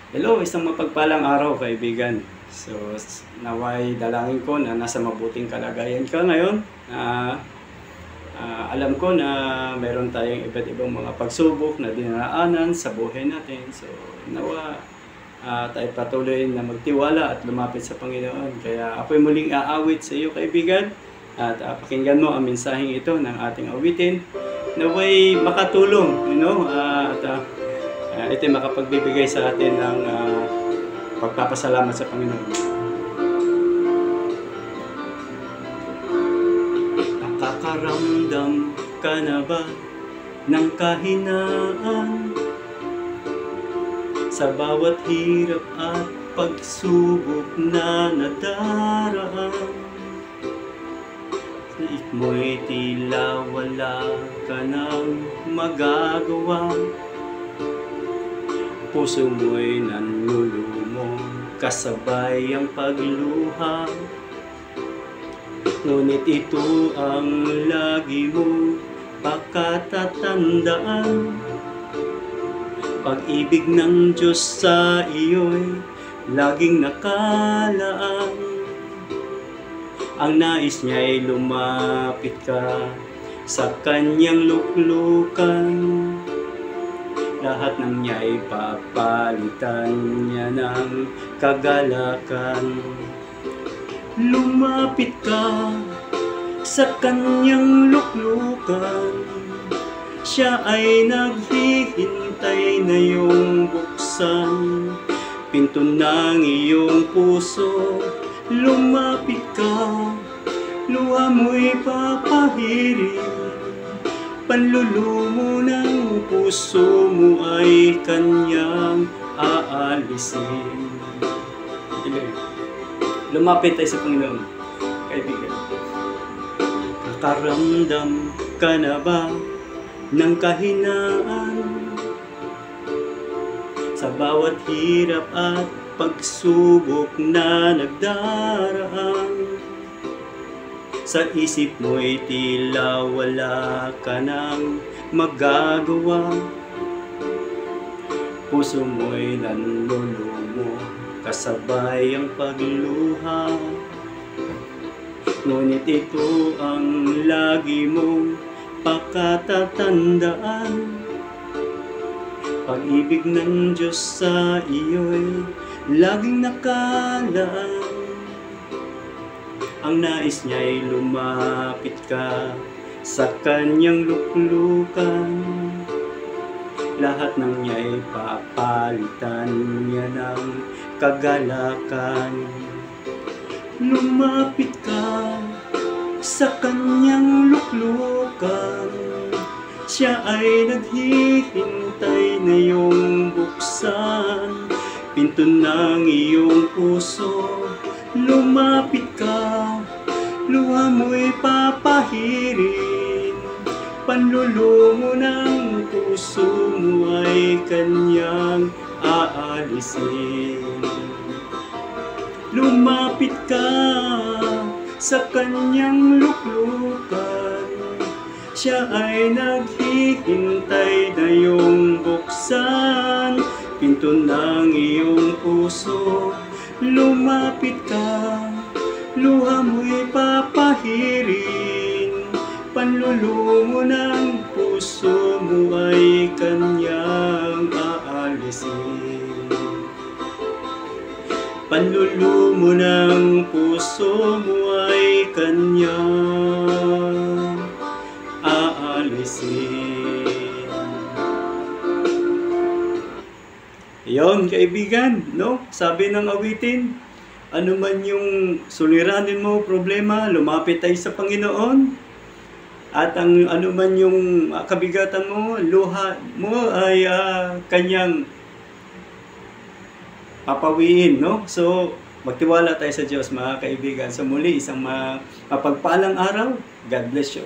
Hello, isang mapagpalang araw kaibigan. So, naway dalangin ko na nasa mabuting kalagayan ka ngayon. Alam ko na meron tayong iba't ibang mga pagsubok na dinaraanan sa buhay natin. So, nawa tayo patuloy na magtiwala at lumapit sa Panginoon. Kaya ako'y muling aawit sa iyo kaibigan. At pakinggan mo ang mensaheng ito ng ating awitin. Naway makatulong, ito makapagbibigay sa atin ng pagpapasalamat sa Panginoon. Nakakaramdam ka na ba ng kahinaan sa bawat hirap at pagsubok na nadaraan? Mo'y tila wala ka nang magagawa, puso mo'y nanlulumong kasabay ang pagluha. Ngunit ito ang lagi mo pagkatatandaan, pag-ibig ng Diyos sa iyo'y laging nakalaan. Ang nais niya'y lumapit ka sa kanyang luklukan, lahat ng niya'y papalitan niya ng kagalakan. Lumapit ka sa kanyang luklukan, siya ay naghihintay na iyong buksan pinto ng iyong puso. Lumapit ka, luha mo'y papahirin, panlulumo ng puso mo ay kanyang aalisin. Lumapit tayo sa Panginoon, kaibigan. Nakakaramdam ka na ba ng kahinaan sa bawat hirap at pagsubok na nagdaraan? Sa isip mo'y tila wala ka nang magagawa, puso mo'y nanlulumo kasabay ang pagluha. Ngunit ito ang lagi mong pagkatatandaan, pag-ibig ng Diyos sa iyo'y laging nakalaan. Ang nais niya'y lumapit ka sa kanyang luklukan, lahat ng niya'y papalitan niya ng kagalakan. Lumapit ka sa kanyang luklukan, siya ay naghihintay na iyong buksan pinto ng iyong puso. Lumapit ka, luha mo'y papahirin, panlulumo ng puso mo ay kanyang aalisin. Lumapit ka sa kanyang luklukan, siya ay naghihintay na iyong buksan pinto ng iyong puso. Lumapit ka, luha mo'y papahirin, panlulumo ng puso mo ay kanyang aalisin. Panlulumo ng puso mo ay kanyang aalisin. Yon kaibigan, no? Sabi ng awitin, ano man yung suliranin mo, problema, lumapit tayo sa Panginoon. At ang ano man yung kabigatan mo, luha mo ay kanyang papawiin, no? So, magtiwala tayo sa Diyos mga kaibigan. So muli, isang mapagpalang araw. God bless you.